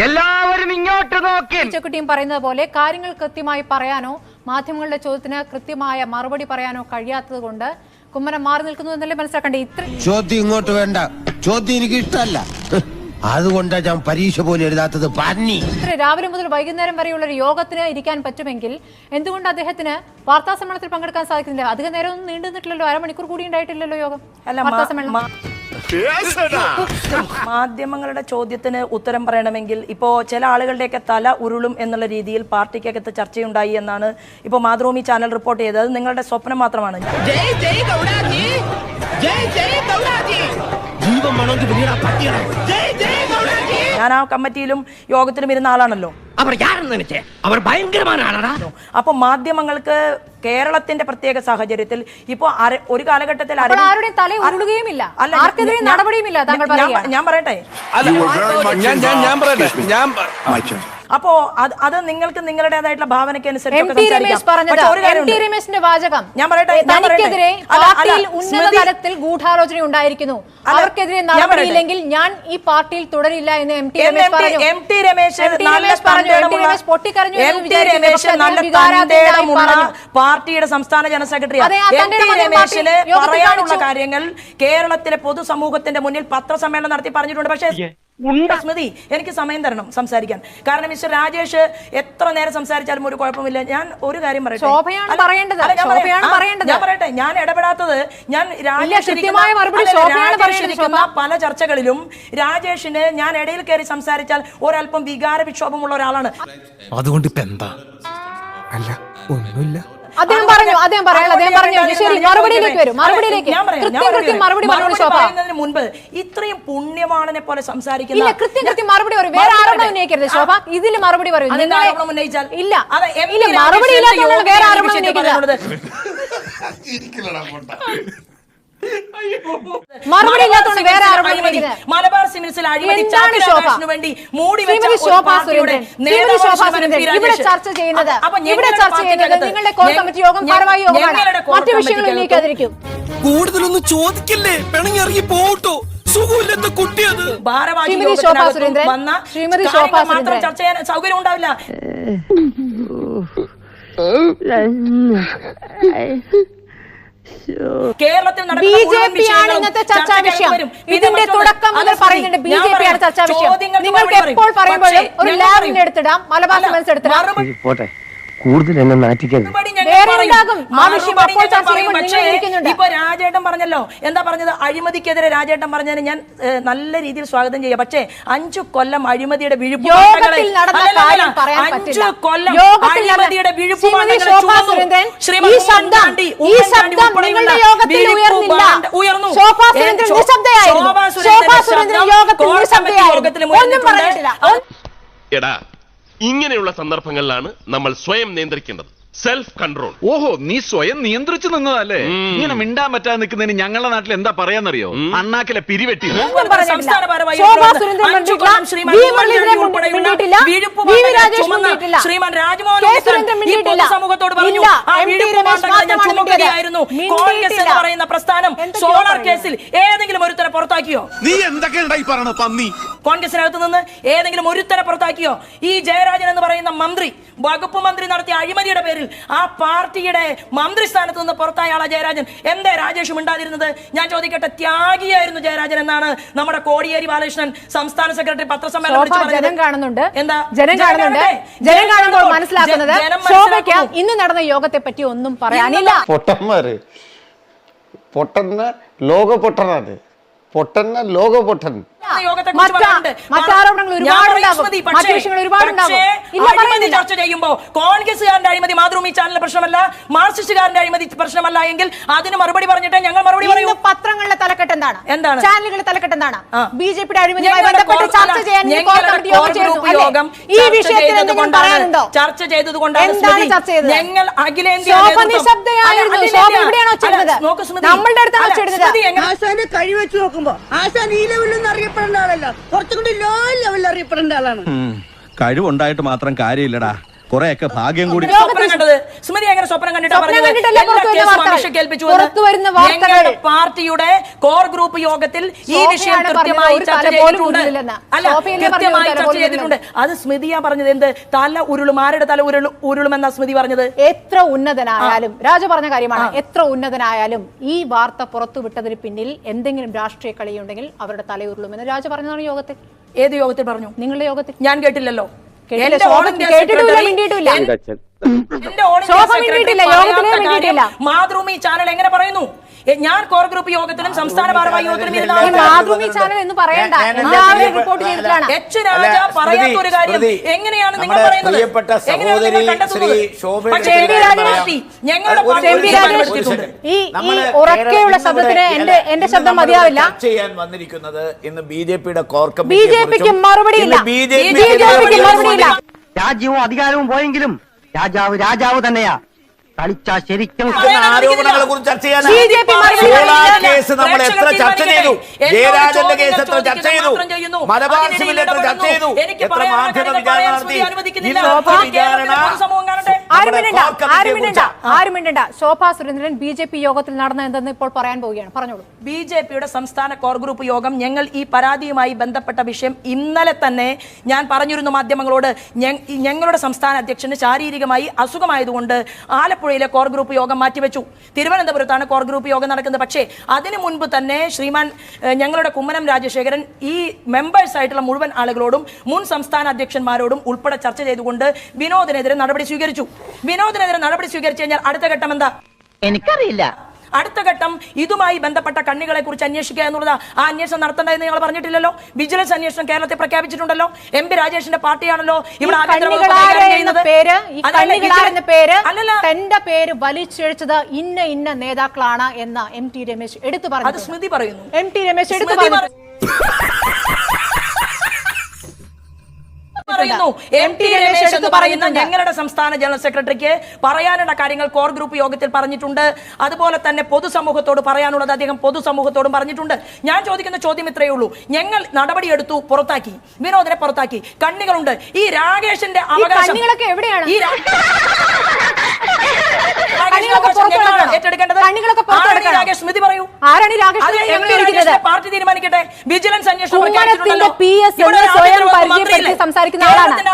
എല്ലാവരും ഇങ്ങോട്ട് നോക്കി. ഉച്ചക്കുട്ടിയും പറയുന്നത് പോലെ കാര്യങ്ങൾ കൃത്യമായി പറയാനോ മാധ്യമങ്ങളുടെ ചോദ്യത്തിന് കൃത്യമായ മറുപടി പറയാനോ കഴിയാത്തത് കൊണ്ട് കുമ്മനം മാറി നിൽക്കുന്നു എന്നല്ലേ മനസ്സിലാക്കണ്ടേ? ചോദ്യം ഇങ്ങോട്ട് വേണ്ട, ചോദ്യം എനിക്ക് ഇഷ്ടമല്ല, അതുകൊണ്ടാണ് ഞാൻ പരീക്ഷ പോലും എഴുതാത്തത്. രാവിലെ മുതൽ വൈകുന്നേരം വരെയുള്ള ഒരു യോഗത്തിന് ഇരിക്കാൻ പറ്റുമെങ്കിൽ എന്തുകൊണ്ട് അദ്ദേഹത്തിന് വാർത്താ സമ്മേളനത്തിൽ പങ്കെടുക്കാൻ സാധിക്കുന്നില്ല? അധിക നേരം ഒന്നും നീണ്ടു നിന്നിട്ടില്ലല്ലോ, അരമണിക്കൂർ കൂടി ഉണ്ടായിട്ടില്ലല്ലോ യോഗം. മാധ്യമങ്ങളുടെ ചോദ്യത്തിന് ഉത്തരം പറയണമെങ്കിൽ ഇപ്പോ ചില ആളുകളുടെയൊക്കെ തല ഉരുളും എന്നുള്ള രീതിയിൽ പാർട്ടിക്കകത്ത് ചർച്ചയുണ്ടായി എന്നാണ് ഇപ്പോ മാതൃഭൂമി ചാനൽ റിപ്പോർട്ട് ചെയ്തത്. അത് നിങ്ങളുടെ സ്വപ്നം മാത്രമാണ്. ഞാൻ ആ കമ്മിറ്റിയിലും യോഗത്തിലും ഇരുന്ന ആളാണല്ലോ. അപ്പൊ മാധ്യമങ്ങൾക്ക് കേരളത്തിന്റെ പ്രത്യേക സാഹചര്യത്തിൽ ഇപ്പോ ഒരു കാലഘട്ടത്തിൽ ഞാൻ പറയട്ടെ, അപ്പോ അത് നിങ്ങൾക്ക് നിങ്ങളുടേതായിട്ടുള്ള ഭാവനയ്ക്ക് അനുസരിച്ച് ഞാൻ പറയട്ടെ, ഉന്നതതലത്തിൽ ഗൂഢാലോചന ഉണ്ടായിരിക്കുന്നു, അവർക്കെതിരെ നടപടിയില്ലെങ്കിൽ ഞാൻ ഈ പാർട്ടിയിൽ തുടരില്ല എന്ന് എം ടി രമേശ് പാർട്ടിയുടെ സംസ്ഥാന ജനറൽ സെക്രട്ടറി. എം ടി രമേശിന് പറയാനുള്ള കാര്യങ്ങൾ കേരളത്തിലെ പൊതുസമൂഹത്തിന്റെ മുന്നിൽ പത്രസമ്മേളനം നടത്തി പറഞ്ഞിട്ടുണ്ട്. പക്ഷേ സ്മൃതി, എനിക്ക് സമയം തരണം സംസാരിക്കാൻ. കാരണം മിസ്റ്റർ രാജേഷ് എത്ര നേരം സംസാരിച്ചാലും ഒരു കുഴപ്പമില്ല. ഞാൻ ഒരു കാര്യം പറയട്ടെ, ഞാൻ ഇടപെടാത്തത്, ഞാൻ രാജേഷ് പല ചർച്ചകളിലും രാജേഷിന് ഞാൻ ഇടയിൽ കയറി സംസാരിച്ചാൽ ഒരല്പം വികാര വിക്ഷോഭമുള്ള ഒരാളാണ്. അതുകൊണ്ട് ഇപ്പൊ എന്താ? അല്ല, ഒന്നുമില്ല. അദ്ദേഹം പറഞ്ഞു ശരി, മറുപടിയിലേക്ക് മുൻപ് ഇത്രയും പുണ്യവാളനെ പോലെ സംസാരിക്കുന്ന കൃത്യം മറുപടി പറയും. വേറെ ആരോപണം ഉന്നയിക്കരുത് ശോഭ, ഇതിൽ മറുപടി പറയും. ഉന്നയിച്ചാൽ ഇല്ല, മറുപടി ഇല്ലാത്തതുകൊണ്ട് വേറെ ആരോപണം ഉന്നയിക്കരുത്. മറുപടി ഇല്ലാത്തതുകൊണ്ട് വേറെ ആരോപണം ഉന്നയിക്കരുത്. മലബാർ സിമിൻസിൽ അഴിമതി വേണ്ടി മൂടി ഇവിടെ ചർച്ച ചെയ്യുന്നത് നിങ്ങളുടെ കോർ കമ്മിറ്റി യോഗം ഭാരവാഹി യോഗമാണ്. മറ്റു വിഷയങ്ങൾ ഉന്നയിക്കാതിരിക്കും. കൂടുതലൊന്നും ചോദിക്കില്ലേ, പിണങ്ങിറങ്ങി പോട്ടോ. സുഖമില്ലാത്ത കുട്ടിയത്. ശ്രീമതി ശോഭ മാത്രം ചർച്ച ചെയ്യാൻ സൗകര്യം ഉണ്ടാവില്ല. കേരളത്തിൽ ബിജെപിയാണ് ഇന്നത്തെ ചർച്ചാ വിഷയം. ഇതിന്റെ തുടക്കം മുതൽ പറയുന്നുണ്ട് ബിജെപിയാണ് ചർച്ചാ വിഷയം. നിങ്ങൾക്ക് എപ്പോൾ പറയുമ്പോഴും ഒരു ലാബിന്റെ എടുത്തിടാം, മലബാർ സിമൻസ് എടുത്തിടാം. കൂടുതൽ എന്നെ നാറ്റിക്കരുത്. ഇപ്പൊ രാജേട്ടൻ പറഞ്ഞല്ലോ, എന്താ പറഞ്ഞത്? അഴിമതിക്കെതിരെ രാജേട്ടൻ പറഞ്ഞതിന് ഞാൻ നല്ല രീതിയിൽ സ്വാഗതം ചെയ്യാം. പക്ഷേ 5 കൊല്ലം അഴിമതിയുടെ വിഴുപ്പ് എടാ, ഇങ്ങനെയുള്ള സന്ദർഭങ്ങളിലാണ് നമ്മൾ സ്വയം നിയന്ത്രിക്കേണ്ടത്. Self control. ഓഹോ, നീ സ്വയം നിയന്ത്രിച്ചു നിന്നതല്ലേ? ഇങ്ങനെ മിണ്ടാൻ പറ്റാതെ നിൽക്കുന്നതിന് ഞങ്ങളുടെ നാട്ടിൽ എന്താ പറയാന്നറിയോ? അണ്ണാക്കിലെ പിരിവെട്ടി. ശ്രീമാൻ രാജ്മോഹൻ സമൂഹത്തോട് പറഞ്ഞു കോൺഗ്രസ് എന്ന് പറയുന്ന പ്രസ്ഥാനം സോളാർ കേസിൽ ഏതെങ്കിലും ഒരുത്തരെ പുറത്താക്കിയോ? നീ എന്തൊക്കെയാ പറയണ പന്നി? കോൺഗ്രസിനകത്ത് നിന്ന് ഏതെങ്കിലും ഒരുത്തരെ പുറത്താക്കിയോ? ഈ ജയരാജൻ എന്ന് പറയുന്ന മന്ത്രി, വകുപ്പ് മന്ത്രി നടത്തിയ അഴിമതിയുടെ പേരിൽ ആ പാർട്ടിയുടെ മന്ത്രിസ്ഥാനത്ത് നിന്ന് പുറത്തായ ആളാ ജയരാജൻ. എന്തേ രാജേഷ് മിണ്ടാതിരുന്നത്? ഞാൻ ചോദിക്കട്ടെ, ത്യാഗിയായിരുന്നു ജയരാജൻ എന്നാണ് നമ്മുടെ കോടിയേരി ബാലകൃഷ്ണൻ സംസ്ഥാന സെക്രട്ടറി പത്രസമ്മേളനം വിളിച്ചു പറഞ്ഞത്. എന്താ ജനം കാണുമ്പോൾ മനസ്സിലാക്കുന്നത് ശോഭയ്ക്ക് ഇന്ന് നടന്ന യോഗത്തെ പറ്റി ഒന്നും പറയാനില്ല. പൊട്ടന്ന ലോക പൊട്ടനാണ്, പൊട്ടന്ന ലോക പൊട്ടൻ. ചർച്ച ചെയ്യുമ്പോൾ കോൺഗ്രസുകാരന്റെ അഴിമതി മാതൃഭൂമി ചാനലിന്റെ പ്രശ്നമല്ല, മാർക്സിസ്റ്റുകാരന്റെ അഴിമതി പ്രശ്നമല്ല എങ്കിൽ അതിന് മറുപടി പറഞ്ഞിട്ട് ഞങ്ങൾ മറുപടി പറയൂ. പത്രങ്ങളുടെ തലക്കെട്ട് എന്താണ്? ചാനലുകളുടെ തലക്കെട്ട് എന്താണ്? ബിജെപിയുടെ അഴിമതിയുമായി ബന്ധപ്പെട്ട് ചർച്ച ചെയ്യാൻ ഈ വിഷയത്തിൽ എന്തെങ്കിലും പറയാനുണ്ടോ? ചർച്ച ചെയ്തതുകൊണ്ടാണ് ഞങ്ങൾ അഖിലേന്ത്യാ നമ്മളുടെ അടുത്താണ് കഴിവെച്ച് നോക്കുമ്പോ ആശാൻ ഈ ലെവലിൽ അറിയപ്പെടേണ്ട ആളല്ല, കുറച്ചും കൂടി ലോ ലെവലിൽ അറിയപ്പെടേണ്ട ആളാണ്. കഴിവുണ്ടായിട്ട് മാത്രം കാര്യമില്ലടാ, കുറെയൊക്കെ ഭാഗ്യം കൂടി. സ്വപ്നം കണ്ടത് സ്മൃതി എങ്ങനെ സ്വപ്നം കണ്ടിട്ടാ പറഞ്ഞത്? ഞങ്ങളുടെ പാർട്ടിയുടെ കോർ ഗ്രൂപ്പ് യോഗത്തിൽ ഈ വിഷയം കൃത്യമായി ചർച്ച ചെയ്തിട്ടുണ്ട്. അല്ല, കൃത്യമായി ചർച്ച ചെയ്തിട്ടുണ്ട്. അത് സ്മൃതിയാ പറഞ്ഞത്. എന്ത് തല ഉരുളും, ആരുടെ തല ഉരുളുമെന്നാ സ്മൃതി പറഞ്ഞത്? എത്ര ഉന്നതനായാലും, രാജ പറഞ്ഞ കാര്യമാണ്, എത്ര ഉന്നതനായാലും ഈ വാർത്ത പുറത്തുവിട്ടതിന് പിന്നിൽ എന്തെങ്കിലും രാഷ്ട്രീയ കളിയുണ്ടെങ്കിൽ അവരുടെ തല ഉരുളുമെന്ന് രാജ പറഞ്ഞതാണ് യോഗത്തിൽ. ഏത് യോഗത്തിൽ പറഞ്ഞു? നിങ്ങളുടെ യോഗത്തിൽ. ഞാൻ കേട്ടില്ലല്ലോ. മാതൃഭൂമി ചാനൽ എങ്ങനെ പറയുന്നു? ഞാൻ കോർ ഗ്രൂപ്പ് യോഗത്തിലും സംസ്ഥാന ഭാരവാഹി യോഗത്തിലും മാതൃഭൂമി ചാനൽ എന്ന് പറയണ്ട, എല്ലാവരും റിപ്പോർട്ട് ചെയ്തിട്ടാണ്. എച്ച് രാജ പറയാത്ത ഒരു കാര്യം എങ്ങനെയാണ് നിങ്ങൾ പറയുന്നത്? ഈ ഉറക്കെയുള്ള ശബ്ദത്തിന് എന്റെ ശബ്ദം മതിയാവില്ല. ചെയ്യാൻ വന്നിരിക്കുന്നത് ഇന്ന് ബിജെപിയുടെ കോർ ബിജെപിക്ക് മറുപടിയില്ല. ബിജെപിക്ക് മറുപടിയില്ല. രാജ്യവും അധികാരവും പോയെങ്കിലും രാജാവ് രാജാവ് തന്നെയാ. കളിച്ചാ ശരിക്കും ആരോപണങ്ങളെ കുറിച്ച് ചർച്ച ചെയ്യാൻ കേസ് നമ്മൾ എത്ര ചർച്ച ചെയ്തു, ജയരാജന്റെ കേസ് എത്ര ചർച്ച ചെയ്തു, മലബാർ സിവിൽ എത്ര ചർച്ച ചെയ്തു, എത്ര മാധ്യമ വിചാരണ നടത്തി. ശോഭാ സുരേന്ദ്രൻ ബിജെപി യോഗത്തിൽ നടന്ന എന്തെന്ന് ഇപ്പോൾ പറയാൻ പോവുകയാണ്. പറഞ്ഞോളൂ. ബിജെപിയുടെ സംസ്ഥാന കോർ ഗ്രൂപ്പ് യോഗം, ഞങ്ങൾ ഈ പരാതിയുമായി ബന്ധപ്പെട്ട വിഷയം ഇന്നലെ തന്നെ ഞാൻ പറഞ്ഞിരുന്നു മാധ്യമങ്ങളോട്. ഞങ്ങളുടെ സംസ്ഥാന അധ്യക്ഷന് ശാരീരികമായി അസുഖമായതുകൊണ്ട് ആലപ്പുഴയിലെ കോർ ഗ്രൂപ്പ് യോഗം മാറ്റിവെച്ചു. തിരുവനന്തപുരത്താണ് കോർ ഗ്രൂപ്പ് യോഗം നടക്കുന്നത്. പക്ഷേ അതിനു മുൻപ് തന്നെ ശ്രീമാൻ ഞങ്ങളുടെ കുമ്മനം രാജശേഖരൻ ഈ മെമ്പേഴ്സ് ആയിട്ടുള്ള മുഴുവൻ ആളുകളോടും മുൻ സംസ്ഥാന അധ്യക്ഷന്മാരോടും ഉൾപ്പെടെ ചർച്ച ചെയ്തുകൊണ്ട് വിനോദിനെതിരെ നടപടി സ്വീകരിച്ചു. വിനോദിനെതിരെ നടപടി സ്വീകരിച്ചു കഴിഞ്ഞാൽ അടുത്ത ഘട്ടം എന്താ? എനിക്കറിയില്ല. അടുത്ത ഘട്ടം ഇതുമായി ബന്ധപ്പെട്ട കണ്ണികളെ കുറിച്ച് അന്വേഷിക്കുക എന്നുള്ളതാ. ആ അന്വേഷണം നടത്തേണ്ടതെന്ന് ഞങ്ങൾ പറഞ്ഞിട്ടില്ലല്ലോ. വിജിലൻസ് അന്വേഷണം കേരളത്തിൽ പ്രഖ്യാപിച്ചിട്ടുണ്ടല്ലോ. MP രാജേഷിന്റെ പാർട്ടിയാണല്ലോ ഇവിടെ തന്റെ പേര് വലിച്ചഴിച്ചത് ഇന്ന നേതാക്കളാണ് എന്ന് MT രമേശ് എടുത്തു പറഞ്ഞു. അത് സ്മൃതി പറയുന്നു. MT രമേശ് എടുത്തു പറഞ്ഞു. MT രമേശ് എന്ന് പറയുന്ന ഞങ്ങളുടെ സംസ്ഥാന ജനറൽ സെക്രട്ടറിക്ക് പറയാനുള്ള കാര്യങ്ങൾ കോർ ഗ്രൂപ്പ് യോഗത്തിൽ പറഞ്ഞിട്ടുണ്ട്. അതുപോലെ തന്നെ പൊതുസമൂഹത്തോട് പറയാനുള്ളത് അദ്ദേഹം പൊതുസമൂഹത്തോടും പറഞ്ഞിട്ടുണ്ട്. ഞാൻ ചോദിക്കുന്ന ചോദ്യം ഇത്രയേ ഉള്ളൂ. ഞങ്ങൾ നടപടിയെടുത്തു, പുറത്താക്കി, വിനോദിനെ പുറത്താക്കി, കണ്ണികളുണ്ട്. ഈ രാകേഷിന്റെ അവകാശം എവിടെയാണ്? സ്മൃതി പറയൂ. പാർട്ടി തീരുമാനിക്കട്ടെ. വിജിലൻസ് അന്വേഷണം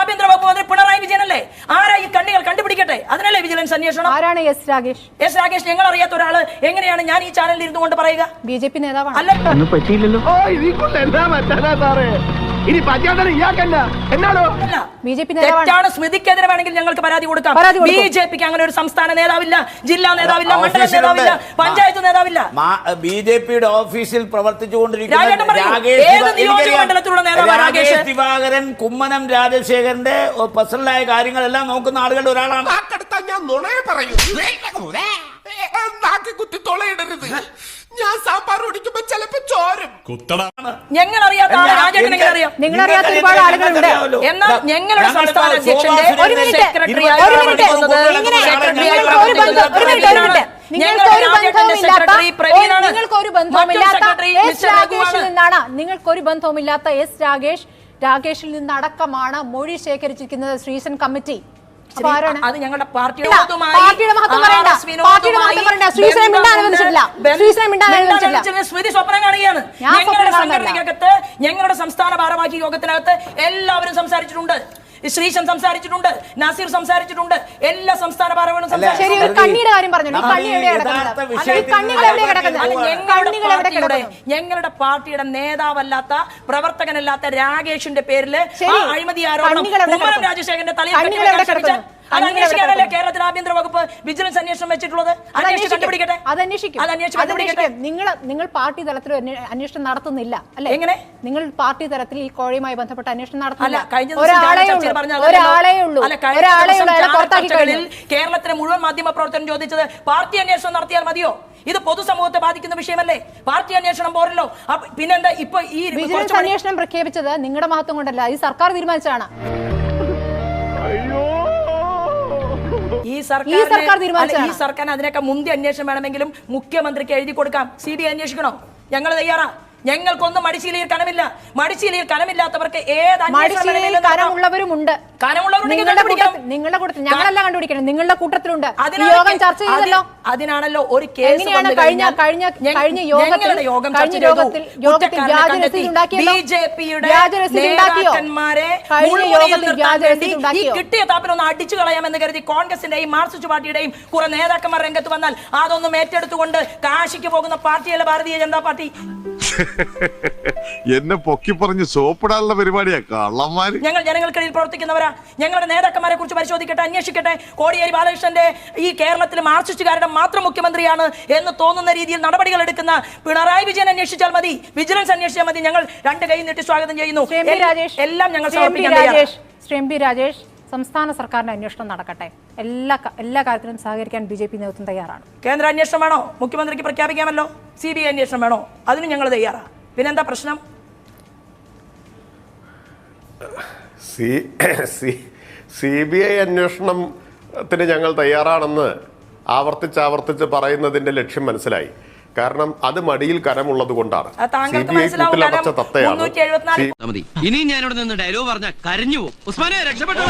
ആഭ്യന്തര വകുപ്പ് മന്ത്രി പിണറായി വിജയനല്ലേ? ആരാ ഈ കണ്ണികൾ കണ്ടുപിടിക്കട്ടെ. അതിനല്ലേ വിജിലൻസ് അന്വേഷണം. ആരാണ് S രാകേഷ്? S രാകേഷ് ഞങ്ങൾ അറിയാത്ത ഒരാള് എങ്ങനെയാണ് ഞാൻ ഈ ചാനലിൽ ഇരുന്നു കൊണ്ട് പറയുക? BJP നേതാവാണ്. അല്ല, പറ്റിയില്ലല്ലോ. തെറ്റാണ്. സ്മൃതിക്കെതിരെ വേണമെങ്കിൽ ഞങ്ങൾക്ക് പരാതി കൊടുക്കാം. BJPക്ക് അങ്ങനെ ഒരു സംസ്ഥാന നേതാവില്ല, ജില്ലാ നേതാവില്ല, മണ്ഡല നേതാവില്ല, പഞ്ചായത്ത് നേതാവില്ല. ബിജെപിയുടെ ഓഫീസിൽ പ്രവർത്തിച്ചുകൊണ്ടിരിക്കുന്ന രാകേഷ് ദിവാകരൻ, കുമ്മനം രാജശേഖരന്റെ പേഴ്സണലായ കാര്യങ്ങളെല്ലാം നോക്കുന്ന ആളുകളുടെ ഒരാളാണ്. ഞാൻ നുണയെ പറയൂ, കുത്തി തൊളയിടരുത്. ഞാൻ സാമ്പാർ ഓടിക്കുമ്പോ ചിലപ്പോ ചോരും. ഞങ്ങൾ അറിയാത്ത അറിയാം. നിങ്ങളറിയാത്ത ഒരുപാട് ആളുകളുണ്ട്. എന്നാൽ ഞങ്ങളുടെ സംസ്ഥാന അധ്യക്ഷന്റെ സെക്രട്ടറിയായി നിങ്ങൾക്കൊരു ബന്ധവുമില്ലാത്ത S രാകേഷിൽ നിന്നടക്കമാണ് മൊഴി ശേഖരിച്ചിരിക്കുന്നത് ശ്രീസൻ കമ്മിറ്റി. അത് ഞങ്ങളുടെ പാർട്ടിയുടെ സ്മൃതി സ്വപ്നം കാണുകയാണ്. ഞങ്ങളുടെ സംഘടനയ്ക്കകത്ത്, ഞങ്ങളുടെ സംസ്ഥാന ഭാരവാഹി യോഗത്തിനകത്ത് എല്ലാവരും സംസാരിച്ചിട്ടുണ്ട്. ശ്രീശൻ സംസാരിച്ചിട്ടുണ്ട്, നസീർ സംസാരിച്ചിട്ടുണ്ട്, എല്ലാ സംസ്ഥാന ഭാരവാഹികളും ഞങ്ങളുടെ പാർട്ടിയുടെ നേതാവല്ലാത്ത, പ്രവർത്തകനല്ലാത്ത രാകേഷിന്റെ പേരില് അഴിമതി ആരോപണം കുമ്മനം രാജശേഖരന്റെ തലയിൽ അന്വേഷിക്കാനല്ലേ കേരളത്തിൽ ആഭ്യന്തര വകുപ്പ് വിജിലൻസ് അന്വേഷണം വെച്ചിട്ടുള്ളത്? നിങ്ങൾ പാർട്ടി തലത്തിൽ അന്വേഷണം നടത്തുന്നില്ല അല്ലെ? എങ്ങനെ? നിങ്ങൾ പാർട്ടി തലത്തിൽ ഈ കോഴയുമായി ബന്ധപ്പെട്ട അന്വേഷണം നടത്തുന്നില്ല. കേരളത്തിലെ മുഴുവൻ മാധ്യമ പ്രവർത്തനം ചോദിച്ചത് പാർട്ടി അന്വേഷണം നടത്തിയാൽ മതിയോ? ഇത് പൊതുസമൂഹത്തെ ബാധിക്കുന്ന വിഷയമല്ലേ? പാർട്ടി അന്വേഷണം പോരല്ലോ. പിന്നെന്താ ഇപ്പൊ ഈ വിജിലൻസ് അന്വേഷണം പ്രഖ്യാപിച്ചത് നിങ്ങളുടെ മഹത്വം കൊണ്ടല്ല, ഈ സർക്കാർ തീരുമാനിച്ചതാണ്. ഈ സർക്കാരിന് അതിനൊക്കെ മുന്തിയ അന്വേഷണം വേണമെങ്കിലും മുഖ്യമന്ത്രിക്ക് എഴുതി കൊടുക്കാം. CBI അന്വേഷിക്കണോ? ഞങ്ങൾ തയ്യാറാ. ഞങ്ങൾക്കൊന്നും മടിശീലയിൽ കനമില്ല. മടിശീലയിൽ കനമില്ലാത്തവർക്ക് ഏത് കനമുള്ളവരുമുണ്ട്. നിങ്ങളുടെ കൂട്ടത്തിൽ ഞങ്ങളല്ല കണ്ടുപിടിക്കണം, നിങ്ങളുടെ കൂട്ടത്തിലുണ്ട്. യോഗം ചർച്ച ചെയ്തല്ലോ. അതിനാണല്ലോ ഒരു കേസ് കഴിഞ്ഞ യോഗത്തിൽ കിട്ടിയ താപ്പിലൊന്ന് അടിച്ചു കളയാമെന്ന് കരുതി കോൺഗ്രസിന്റെയും മാർക്സിസ്റ്റ് പാർട്ടിയുടെയും കുറെ നേതാക്കന്മാർ രംഗത്ത് വന്നാൽ അതൊന്നും ഏറ്റെടുത്തുകൊണ്ട് കാശിക്ക് പോകുന്ന പാർട്ടിയല്ല ഭാരതീയ ജനതാ പാർട്ടി. എന്നെ പൊക്കി പറഞ്ഞ് സോപ്പിടാനുള്ള പരിപാടിയാ കള്ളന്മാര്. ഞങ്ങൾ ജനങ്ങൾക്കിടയിൽ പ്രവർത്തിക്കുന്നവരാ. ഞങ്ങളുടെ നേതാക്കന്മാരെ കുറിച്ച് പരിശോധിക്കട്ടെ, അന്വേഷിക്കട്ടെ. കോടിയേരി ബാലകൃഷ്ണന്റെ ഈ കേരളത്തിൽ മാർക്സിസ്റ്റുകാരുടെ മാത്രം മുഖ്യമന്ത്രിയാണ് എന്ന് തോന്നുന്ന രീതിയിൽ നടപടികൾ എടുക്കുന്ന പിണറായി വിജയൻ അന്വേഷിച്ചാൽ മതി, വിജിലൻസ് അന്വേഷിച്ചാൽ മതി. ഞങ്ങൾ രണ്ട് കൈ നീട്ടി സ്വാഗതം ചെയ്യുന്നു. എല്ലാം ഞങ്ങൾ രാജേഷ്, സംസ്ഥാന സർക്കാരിന്റെ അന്വേഷണം നടക്കട്ടെ. എല്ലാ കാര്യത്തിലും സഹകരിക്കാൻ BJP നേതൃത്വം തയ്യാറാണ്. കേന്ദ്ര അന്വേഷണം വേണോ? മുഖ്യമന്ത്രിക്ക് പ്രഖ്യാപിക്കാമല്ലോ. CBI അന്വേഷണം വേണോ? അതിനും ഞങ്ങൾ തയ്യാറാ. പിന്നെന്താ പ്രശ്നം? CBI അന്വേഷണത്തിന് ഞങ്ങൾ തയ്യാറാണെന്ന് ആവർത്തിച്ച് പറയുന്നതിന്റെ ലക്ഷ്യം മനസ്സിലായി. കാരണം അത് മടിയിൽ കനമുള്ളത് കൊണ്ടാണ്. ഇനി ഞാനിവിടെ നിന്ന് ഡയലോഗ് പറഞ്ഞ കരഞ്ഞു പോകും. ഉസ്മാനെ രക്ഷപ്പെട്ടോ.